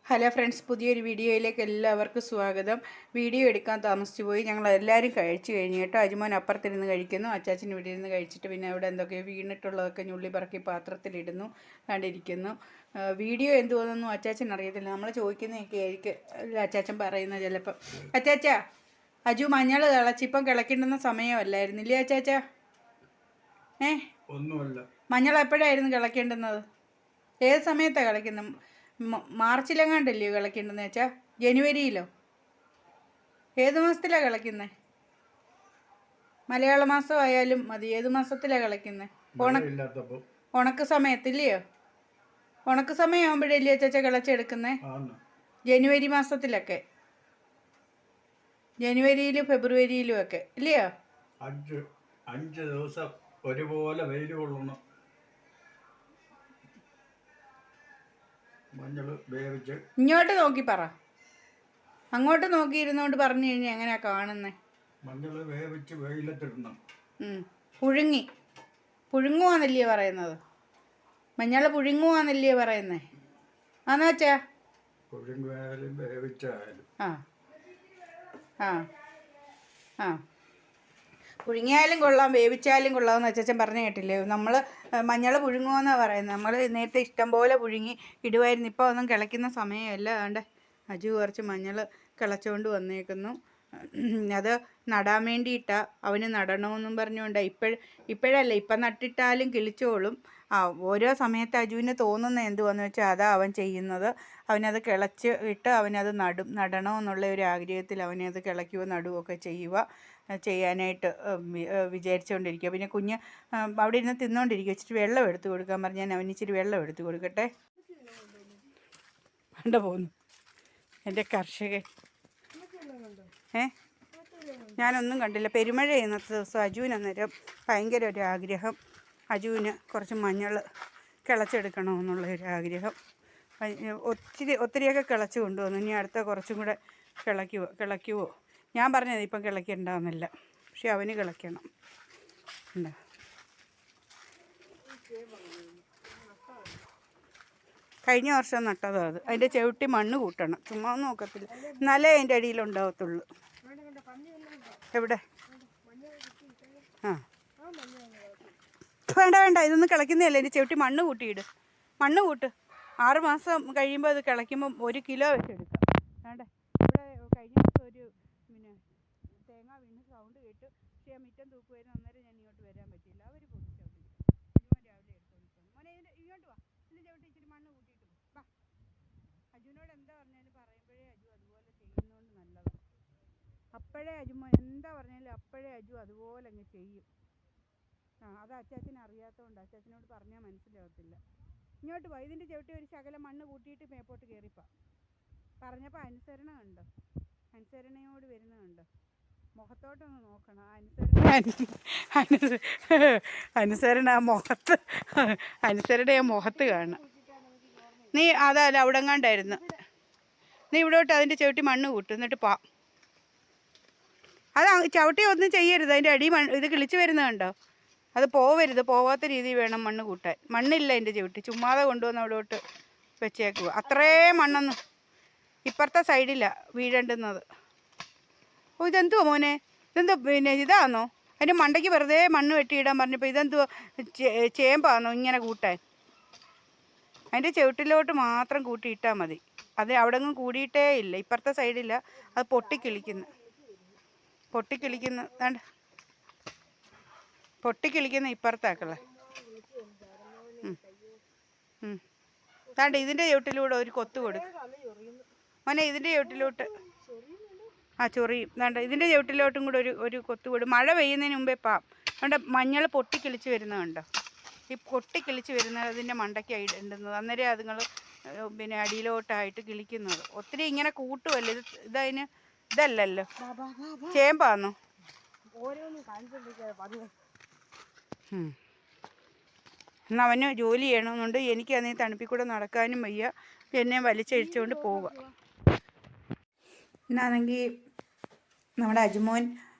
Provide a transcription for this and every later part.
Hello friends, പുതിയൊരു വീഡിയോയിലേക്ക് എല്ലാവർക്കും സ്വാഗതം. വീഡിയോ എടുക്കാൻ താമസിച്ചു പോയി. ഞങ്ങൾ എല്ലാവരും കഴിച്ചു കഴിഞ്ഞു കേട്ടോ. അജുമോൻ അപ്പുറത്തിരുന്ന് കഴിക്കുന്നു, അച്ചാച്ചൻ ഇവിടെ ഇരുന്ന് കഴിച്ചിട്ട് പിന്നെ അവിടെ എന്തൊക്കെയോ വീണിട്ടുള്ളതൊക്കെ ഞുള്ളി പറക്കി പാത്രത്തിലിടുന്നു, കണ്ടിരിക്കുന്നു. വീഡിയോ എന്ത് തോന്നുന്നു അച്ചാച്ചൻ അറിയത്തില്ല. നമ്മൾ ചോദിക്കുന്നതൊക്കെ ആയിരിക്കും അച്ചാച്ചൻ പറയുന്നത് ചിലപ്പം. അച്ചാച്ച, അജു മഞ്ഞൾ കിളച്ചിപ്പം കിളക്കേണ്ടുന്ന സമയമല്ലായിരുന്നില്ലേ അച്ചാച്ച? ഒന്നുമല്ല. മഞ്ഞൾ എപ്പോഴായിരുന്നു കിളക്കേണ്ടുന്നത്? ഏത് സമയത്താണ് കിളയ്ക്കുന്നത്? മാർച്ചിലെങ്ങാണ്ടല്ലയോ കിളയ്ക്കേണ്ടതെന്ന് വെച്ചാൽ? ജനുവരിയിലോ? ഏത് മാസത്തിലാണ് കിളയ്ക്കുന്നത്? മലയാള മാസം ആയാലും മതി. ഏത് മാസത്തിലാണ് കിളയ്ക്കുന്നത്? ഉണക്ക് സമയത്തില്ലയോ? ഉണക്ക് സമയമാകുമ്പോഴല്ലേ ചേച്ചാ കിളച്ചെടുക്കുന്നത്? ജനുവരി മാസത്തിലൊക്കെ, ജനുവരിയിലും ഫെബ്രുവരിയിലും ഒക്കെ ഇല്ലയോ? 5 ദിവസം ഒരുപോലെ വെയിൽ കൊള്ളണം. മഞ്ഞൾ വേവിച്ച് ഇങ്ങോട്ട് നോക്കി പറ. അങ്ങോട്ട് നോക്കിയിരുന്നോണ്ട് പറഞ്ഞു കഴിഞ്ഞാൽ എങ്ങനെയാ കാണുന്നത്? മഞ്ഞൾ വേവിച്ച് വെയിലത്തിടണം. പുഴുങ്ങുവാന്നല്ലേ പറയുന്നത്? മഞ്ഞൾ പുഴുങ്ങുവാന്നല്ലേ പറയുന്നേ? ആന്ന് വെച്ചാ പുഴുങ്ങായാലും വേവിച്ചായാലും പുഴുങ്ങിയാലും കൊള്ളാം, വേവിച്ചാലും കൊള്ളാമെന്ന് അച്ഛൻ പറഞ്ഞു കേട്ടില്ലേ? നമ്മൾ മഞ്ഞൾ പുഴുങ്ങുമെന്നാണ് പറയുന്നത്. നമ്മൾ നേരത്തെ ഇഷ്ടം പോലെ പുഴുങ്ങി ഇടുമായിരുന്നു. ഇപ്പോൾ ഒന്നും കിളയ്ക്കുന്ന സമയമല്ല. അതുകൊണ്ട് അജു കുറച്ച് മഞ്ഞൾ കിളച്ചുകൊണ്ട് വന്നേക്കുന്നു. അത് നടാൻ വേണ്ടിയിട്ടാണ്. അവന് നടണമെന്നും പറഞ്ഞുകൊണ്ട് ഇപ്പോഴല്ല, ഇപ്പം നട്ടിട്ടാലും കിളിച്ചോളും. ഓരോ സമയത്ത് അജുവിന് തോന്നുന്ന എന്തുവാന്ന് വെച്ചാൽ അതാ അവൻ ചെയ്യുന്നത്. അവനത് കിളച്ച് ഇട്ട് അവനത് നടണമെന്നുള്ള ഒരു ആഗ്രഹത്തിൽ അവനത് കിളയ്ക്കുകയോ നടുകയൊക്കെ ചെയ്യാനായിട്ട് വിചാരിച്ചുകൊണ്ടിരിക്കുക. പിന്നെ കുഞ്ഞ് അവിടെ ഇരുന്ന് തിന്നുകൊണ്ടിരിക്കുക. ഇച്ചിരി വെള്ളം എടുത്ത് കൊടുക്കാൻ പറഞ്ഞ് ഞാൻ അവന് ഇച്ചിരി വെള്ളം എടുത്ത് കൊടുക്കട്ടെ. വേണ്ട പോന്നു എൻ്റെ കർഷകൻ. ഞാനൊന്നും കണ്ടില്ല. പെരുമഴ ഇന്നത്തെ ദിവസം. അജുവിന് അന്നേരം ഭയങ്കര ഒരു ആഗ്രഹം. അജുവിന് കുറച്ച് മഞ്ഞൾ കിളച്ചെടുക്കണമെന്നുള്ള ഒരു ആഗ്രഹം. ഒത്തിരിയൊക്കെ കിളച്ച് കൊണ്ടുവന്നു. ഇനി അടുത്ത കുറച്ചും കൂടെ കിളയ്ക്കുവോ? ഞാൻ പറഞ്ഞത് ഇപ്പം കിളയ്ക്കണ്ടെന്നല്ല, പക്ഷെ അവന് കിളയ്ക്കണം. ഉണ്ടോ? കഴിഞ്ഞ വർഷം നട്ടതോ അത്. അതിൻ്റെ ചവിട്ടി മണ്ണ് കൂട്ടണം. ചുമ്മാ ഒന്നും നോക്കത്തില്ല, എന്നാലേ അതിൻ്റെ അടിയിലുണ്ടാകത്തുള്ളൂ. എവിടെ? വേണ്ട, ഇതൊന്നും കിളയ്ക്കുന്നതല്ല. എൻ്റെ ചവിട്ടി മണ്ണ് കൂട്ടിയിട്. മണ്ണ് കൂട്ട്. 6 മാസം കഴിയുമ്പോൾ അത് കിളയ്ക്കുമ്പം 1 കിലോ വെച്ചെടുക്കാം. വേണ്ടേ? ഇവിടെ കഴിഞ്ഞ ദിവസം ഒരു തേങ്ങ വീണ് സൗണ്ട് കേട്ട്. പക്ഷേ ആ മിറ്റം തൂക്കുമായിരുന്നു. അന്നേരം ഞാൻ ഇങ്ങോട്ട് വരാൻ പറ്റിയില്ല. അവർ പൊടിച്ചു അജുമോൻ രാവിലെ എടുത്തോണ്ടിരിക്കും. മോനെ ഇങ്ങോട്ട് വാ. ഇതിൻ്റെ ചവിട്ടി ഇച്ചിരി മണ്ണ് കൂട്ടിയിട്ട് വാ. അജുവിനോട് എന്താ പറഞ്ഞാലും പറയുമ്പോഴേ അജു അതുപോലെ ചെയ്യുന്നതുകൊണ്ട് നല്ലതാണ്. അപ്പോഴേ അജുമോൻ എന്താ പറഞ്ഞാലും അപ്പോഴേ അജു അതുപോലെ അങ്ങ് ചെയ്യും. അത് അച്ചാച്ചന് അറിയാത്തതുകൊണ്ട് അച്ചാച്ചനോട് പറഞ്ഞാൽ മനസ്സിലാകത്തില്ല. ഇങ്ങോട്ട് പോയി ഇതിൻ്റെ ചവിട്ടി ഒരു ശകലം മണ്ണ് കൂട്ടിയിട്ട് മേപ്പോട്ട് കയറിപ്പാ. പറഞ്ഞപ്പോൾ അനുസരണ കണ്ടോ? അനുസരണയോട് വരുന്നതുണ്ടോ? മുഖത്തോട്ടൊന്ന് നോക്കണം. അനുസരണ മുഖത്ത് കാണാം. നീ അതല്ല അവിടെ എങ്ങാണ്ടായിരുന്നു. നീ ഇവിടോട്ട് അതിൻ്റെ ചവിട്ടി മണ്ണ് കൂട്ടും, എന്നിട്ട് പാ. അത് ചവിട്ടി ഒന്നും ചെയ്യരുത്. അതിൻ്റെ അടി ഇത് കിളിച്ച് വരുന്നത് കണ്ടോ? അത് പോവാത്ത രീതിയിൽ വേണം മണ്ണ് കൂട്ടാൻ. മണ്ണില്ല എൻ്റെ ചവിട്ടി, ചുമ്മാതെ കൊണ്ടുവന്ന് അവിടോട്ട് വെച്ചേക്കുക. അത്രേ മണ്ണൊന്നും ഇപ്പുറത്തെ സൈഡിലാണ് വീഴേണ്ടുന്നത്. ഓ, ഇതെന്തുവാ മോനെ? ഇതെന്തോ പിന്നെ ഇതാണോ? അതിൻ്റെ മണ്ടയ്ക്ക് വെറുതെ മണ്ണ് വെട്ടിയിടാൻ പറഞ്ഞപ്പോൾ ഇതെന്തുവാ? ചേമ്പാണോ ഇങ്ങനെ കൂട്ടാൻ? അതിൻ്റെ ചവിട്ടിലോട്ട് മാത്രം കൂട്ടിയിട്ടാൽ മതി. അത് അവിടെ ഒന്നും കൂടിയിട്ടേ ഇല്ല. ഇപ്പുറത്തെ സൈഡില്ല, അത് പൊട്ടിക്കിളിക്കുന്നു വേണ്ട, പൊട്ടിക്കിളിക്കുന്ന ഇപ്പുറത്താക്കളെ. വേണ്ട, ഇതിൻ്റെ ചവിട്ടിലൂടെ ഒരു കൊത്ത് കൊടുക്കും മോനെ. ഇതിൻ്റെ ചവിട്ടിലോട്ട് ചൊറിയും. വേണ്ട, ഇതിൻ്റെ ചവിട്ടിലോട്ടും കൂടെ ഒരു കൊത്ത് കൊടുക്കും. മഴ പെയ്യുന്നതിന് മുമ്പേ വേണ്ട. മഞ്ഞൾ പൊട്ടിക്കിളിച്ച് വരുന്നത് കണ്ടോ? ഈ പൊട്ടിക്കിളിച്ച് വരുന്നത് അതിൻ്റെ മണ്ടയ്ക്ക് ഇടുന്നത്. അന്നേരം അതുങ്ങൾ പിന്നെ അടിയിലോട്ടായിട്ട് കിളിക്കുന്നത്. ഒത്തിരി ഇങ്ങനെ കൂട്ടുമല്ലോ. ഇതതിന് ഇതല്ലല്ലോ, ചേമ്പാന്നോ? എന്നാൽ അവന് ജോലി ചെയ്യണമെന്നുണ്ട്. എനിക്ക് അതിന് തണുപ്പിൽ കൂടെ നടക്കാനും വയ്യ. എന്നെ വലിച്ചഴിച്ചുകൊണ്ട് പോവുക. എന്നാണെങ്കിൽ നമ്മുടെ അജുമോൻ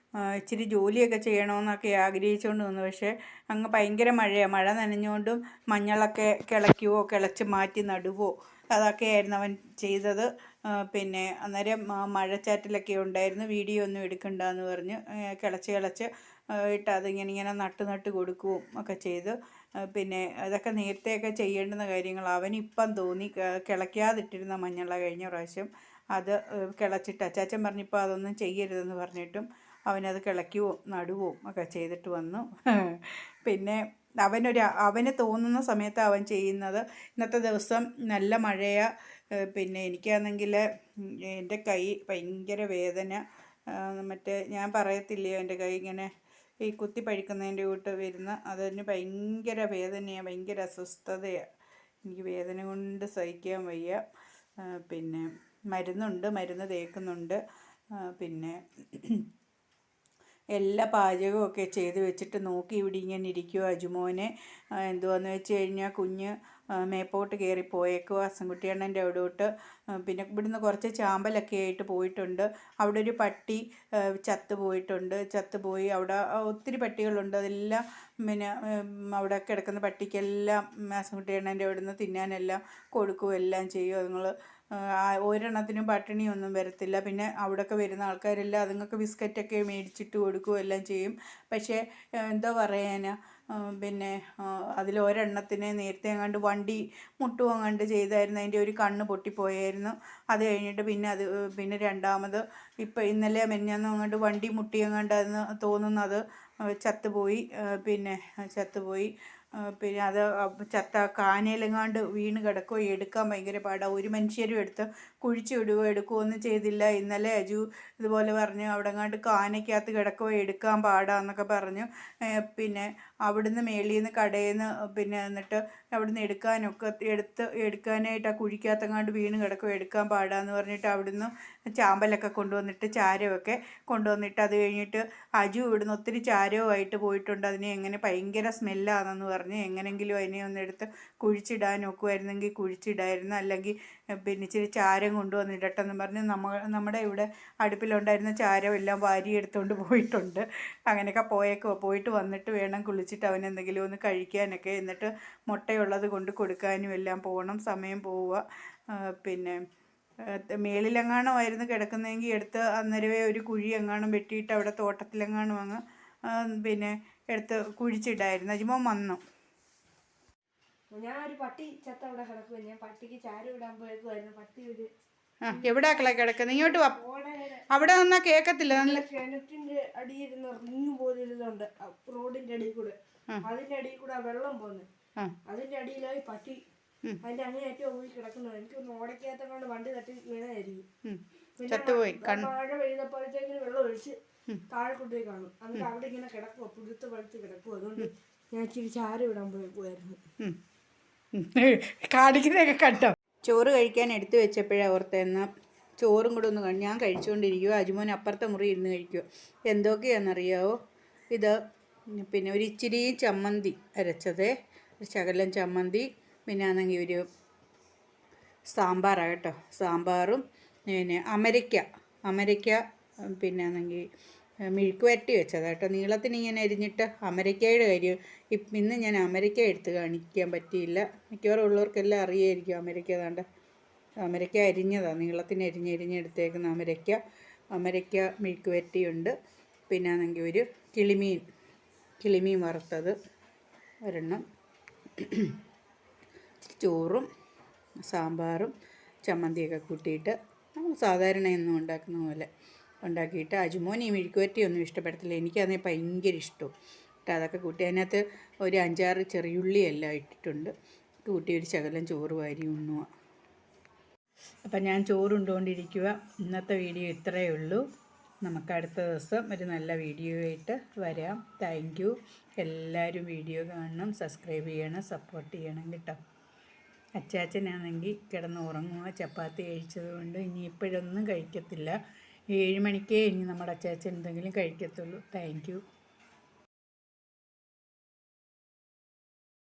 ഇച്ചിരി ജോലിയൊക്കെ ചെയ്യണമെന്നൊക്കെ ആഗ്രഹിച്ചുകൊണ്ട് വന്നു. പക്ഷേ അങ്ങ് ഭയങ്കര മഴയാണ്. മഴ നനഞ്ഞുകൊണ്ടും മഞ്ഞളൊക്കെ കിളച്ച് മാറ്റി നടുവോ അതൊക്കെയായിരുന്നു അവൻ ചെയ്തത്. പിന്നെ അന്നേരം മഴച്ചാറ്റിലൊക്കെ ഉണ്ടായിരുന്നു, വീഡിയോ ഒന്നും എടുക്കണ്ടെന്ന് പറഞ്ഞ് കിളച്ച് ഇട്ട് അതിങ്ങനെ നട്ട് കൊടുക്കുകയും ഒക്കെ ചെയ്തു. പിന്നെ അതൊക്കെ നേരത്തെയൊക്കെ ചെയ്യേണ്ടുന്ന കാര്യങ്ങൾ. അവനിപ്പം തോന്നി കിളയ്ക്കാതിട്ടിരുന്ന മഞ്ഞള കഴിഞ്ഞ പ്രാവശ്യം അത് കിളച്ചിട്ട് അച്ചാച്ചൻ പറഞ്ഞിപ്പോൾ അതൊന്നും ചെയ്യരുതെന്ന് പറഞ്ഞിട്ടും അവനത് കിളയ്ക്കുകയും നടുകയും ഒക്കെ ചെയ്തിട്ട് വന്നു. പിന്നെ അവന് തോന്നുന്ന സമയത്ത് അവൻ ചെയ്യുന്നത്. ഇന്നത്തെ ദിവസം നല്ല മഴയാണ്. പിന്നെ എനിക്കാണെങ്കിൽ എൻ്റെ കൈ ഭയങ്കര വേദന. മറ്റേ ഞാൻ പറയത്തില്ലയോ എൻ്റെ കൈ ഇങ്ങനെ ഈ കുത്തി പഴിക്കുന്നതിൻ്റെ കൂട്ട് വരുന്ന, അതിന് ഭയങ്കര വേദനയാണ്, ഭയങ്കര അസ്വസ്ഥതയാണ്. എനിക്ക് വേദന കൊണ്ട് സഹിക്കാൻ വയ്യ. പിന്നെ മരുന്ന് തേക്കുന്നുണ്ട്. പിന്നെ എല്ലാ പാചകവും ഒക്കെ ചെയ്ത് വെച്ചിട്ട് നോക്കി ഇവിടെ ഇങ്ങനെ ഇരിക്കുക. അജുമോനെ എന്തുവാന്ന് വെച്ച് കഴിഞ്ഞാൽ കുഞ്ഞ് മേപ്പോട്ട് കയറി പോയേക്കുക അസൻകുട്ടിയണ്ണൻ്റെ അവിടോട്ട്. പിന്നെ ഇവിടുന്ന് കുറച്ച് ചാമ്പലൊക്കെ ആയിട്ട് പോയിട്ടുണ്ട്. അവിടെ ഒരു പട്ടി ചത്തുപോയി. അവിടെ ഒത്തിരി പട്ടികളുണ്ട്. അതെല്ലാം പിന്നെ അവിടെ കിടക്കുന്ന പട്ടിക്കെല്ലാം അസൻകുട്ടിയണ്ണൻ്റെ അവിടുന്ന് തിന്നാനെല്ലാം കൊടുക്കുകയും എല്ലാം ചെയ്യും. അതുങ്ങൾ ഒരെണ്ണത്തിനും പട്ടിണിയൊന്നും വരത്തില്ല. പിന്നെ അവിടെയൊക്കെ വരുന്ന ആൾക്കാരെല്ലാം അതുങ്ങൾക്ക് ബിസ്ക്കറ്റൊക്കെ മേടിച്ചിട്ട് കൊടുക്കുകയും എല്ലാം ചെയ്യും. പക്ഷേ എന്തോ പറയാനാ, പിന്നെ അതിലൊരെണ്ണത്തിന് നേരത്തെ എങ്ങാണ്ട് വണ്ടി മുട്ടും ചെയ്തായിരുന്നു. അതിൻ്റെ ഒരു കണ്ണ് പൊട്ടിപ്പോയായിരുന്നു. അത് കഴിഞ്ഞിട്ട് പിന്നെ രണ്ടാമത് ഇപ്പം ഇന്നലെ മെഞ്ഞാന്നും അങ്ങോട്ട് വണ്ടി മുട്ടിയെങ്ങാണ്ടെന്ന് തോന്നുന്നത് ചത്തുപോയി. പിന്നെ അത് കാനയിലെങ്ങാണ്ട് വീണ് കിടക്കുകയോ, എടുക്കാൻ ഭയങ്കര പാടാണ്. ഒരു മനുഷ്യരും എടുക്കുകയോ ഒന്നും ചെയ്തില്ല. ഇന്നലെ അജു ഇതുപോലെ പറഞ്ഞു അവിടെ എങ്ങാണ്ട് കാനയ്ക്കകത്ത് കിടക്കുകയോ, എടുക്കാൻ പാടാന്നൊക്കെ പറഞ്ഞു. പിന്നെ അവിടുന്ന് മേളിൽ നിന്ന് കടയിൽ നിന്ന് പിന്നെ എന്നിട്ട് അവിടുന്ന് എടുക്കാനായിട്ട് ആ കുഴിക്കകത്തെങ്ങാണ്ട് വീണ് കിടക്കുകയോ, എടുക്കാൻ പാടാന്ന് പറഞ്ഞിട്ട് അവിടുന്ന് ചാമ്പലൊക്കെ കൊണ്ടുവന്നിട്ട് ചാരമൊക്കെ കൊണ്ടുവന്നിട്ട് അത് കഴിഞ്ഞിട്ട് അജു ഇവിടുന്ന് ഒത്തിരി ചാരവുമായിട്ട് പോയിട്ടുണ്ട്. അതിനെ എങ്ങനെ ഭയങ്കര സ്മെല്ലാണെന്ന് പറഞ്ഞ് എങ്ങനെങ്കിലും അതിനെ ഒന്നെടുത്ത് കുഴിച്ചിടാൻ നോക്കുമായിരുന്നെങ്കിൽ കുഴിച്ചിടായിരുന്നു. അല്ലെങ്കിൽ പിന്നെ ഇച്ചിരി ചാരം കൊണ്ടുവന്നിടട്ടെന്ന് പറഞ്ഞ് നമ്മുടെ ഇവിടെ അടുപ്പിലുണ്ടായിരുന്ന ചാരം എല്ലാം വാരി എടുത്തുകൊണ്ട് പോയിട്ടുണ്ട്. അങ്ങനെയൊക്കെ പോയിട്ട് വന്നിട്ട് വേണം കുളിച്ചിട്ട് അവനെന്തെങ്കിലും ഒന്ന് കഴിക്കാനൊക്കെ. എന്നിട്ട് മുട്ടയുള്ളത് കൊണ്ട് കൊടുക്കാനും എല്ലാം പോകണം. സമയം പോവുക. പിന്നെ മേളിലെങ്ങാണമായിരുന്നു കിടക്കുന്നതെങ്കിൽ എടുത്ത് അന്നേരമേ ഒരു കുഴി എങ്ങാനും വെട്ടിയിട്ട് അവിടെ തോട്ടത്തിലെങ്ങാനും അങ്ങ് പിന്നെ എടുത്ത് കുഴിച്ചിടായിരുന്നു. അജിമോൻ വന്നു. ഞാൻ ഒരു പട്ടി ചത്ത അവിടെ കിടക്കുക. ഞാൻ പട്ടിക്ക് ചാരം ഇടാൻ പോയതായിരുന്നു. പട്ടി ഒരു എവിടെ കിടക്കുന്നത്? ഇങ്ങോട്ട് വാ. അവിടെ വന്നാൽ കേൾക്കത്തില്ല. കിണറ്റിന്റെ അടിയിരുന്ന റിങ് പോലെ ഇരുന്നുണ്ട് റോഡിന്റെ അടിയിൽ കൂടെ. അതിന്റെ അടിയിൽ കൂടെ വെള്ളം പോകുന്നത്. അതിന്റെ അടിയിലായി പട്ടി അതിന്റെ അങ്ങേയറ്റം പോയി കിടക്കുന്നത്. എനിക്കൊന്ന് ഓടക്കകത്തങ്ങാണ്ട് വണ്ടി തട്ടി വീണായിരിക്കും. പിന്നെ മഴ പെയ്തപ്പോഴത്തേക്കിന് വെള്ളം ഒഴിച്ച് താഴെ കൊണ്ടുപോയി കാണും. എന്നിട്ട് അവിടെ ഇങ്ങനെ കിടക്കുവോ, പുഴുത്ത് പഴുത്ത് കിടക്കുവോ. അതുകൊണ്ട് ഞാൻ ഇച്ചിരി ചാരം ഇടാൻ പോയായിരുന്നു. കാണിക്കുന്നതൊക്കെ കണ്ടോ? ചോറ് കഴിക്കാൻ എടുത്തു വെച്ചപ്പോഴാണ് ഓർത്തെന്ന ചോറും കൂടെ ഒന്ന് ഞാൻ കഴിച്ചുകൊണ്ടിരിക്കുക. അജുമോൻ അപ്പുറത്തെ മുറി ഇരുന്ന് കഴിക്കുക. എന്തൊക്കെയാണെന്നറിയാവോ? ഇത് പിന്നെ ഒരു ഇച്ചിരി ചമ്മന്തി അരച്ചത്, ഒരു ശകലം ചമ്മന്തി, പിന്നെ ആണെങ്കിൽ ഒരു സാമ്പാറാണ് കേട്ടോ. സാമ്പാറും പിന്നെ അമരയ്ക്ക പിന്നെ ആണെങ്കിൽ മെഴുക്ക് വരട്ടി വെച്ചതാണ് കേട്ടോ. നീളത്തിന് ഇങ്ങനെ അരിഞ്ഞിട്ട്. അമരയ്ക്കയുടെ കാര്യം ഇന്ന് ഞാൻ അമരയ്ക്ക എടുത്ത് കാണിക്കാൻ പറ്റിയില്ല. മിക്കവാറും ഉള്ളവർക്കെല്ലാം അറിയായിരിക്കും അമരയ്ക്ക. ഏതാണ്ട് അമരയ്ക്ക അരിഞ്ഞതാണ്, നീളത്തിന് അരിഞ്ഞെടുത്തേക്കുന്ന അമരയ്ക്ക മെഴുക്ക് വരട്ടിയുണ്ട്. പിന്നെ ആണെങ്കിൽ ഒരു കിളിമീൻ വറുത്തത് ഒരെണ്ണം, ചോറും സാമ്പാറും ചമ്മന്തിയൊക്കെ കൂട്ടിയിട്ട് നമ്മൾ സാധാരണ എന്നും ഉണ്ടാക്കുന്ന പോലെ ഉണ്ടാക്കിയിട്ട്. അജുമോൻ ഈ മെഴുക്ക് വരട്ടിയൊന്നും ഇഷ്ടപ്പെടത്തില്ല. എനിക്കതിനെ ഭയങ്കര ഇഷ്ടവും. അതൊക്കെ കൂട്ടി അതിനകത്ത് ഒരു 5-6 ചെറിയുള്ളിയെല്ലാം ഇട്ടിട്ടുണ്ട്. കൂട്ടി ഒരു ശകലം ചോറ് വാരി ഉണ്ണുക. അപ്പം ഞാൻ ചോറുണ്ടുകൊണ്ടിരിക്കുക. ഇന്നത്തെ വീഡിയോ ഇത്രയേ ഉള്ളൂ. നമുക്ക് അടുത്ത ദിവസം ഒരു നല്ല വീഡിയോ ആയിട്ട് വരാം. Thank you. എല്ലാവരും വീഡിയോ കാണണം, സബ്സ്ക്രൈബ് ചെയ്യണം, സപ്പോർട്ട് ചെയ്യണം കേട്ടോ. അച്ചാച്ചനാണെങ്കിൽ കിടന്ന് ഉറങ്ങുക. ചപ്പാത്തി കഴിച്ചത് കൊണ്ട് ഇനി ഇപ്പോഴൊന്നും കഴിക്കത്തില്ല. 7 മണിക്കേ ഇനി നമ്മുടെ അച്ചാച്ചൻ എന്തെങ്കിലും കഴിക്കത്തുള്ളൂ. Thank you.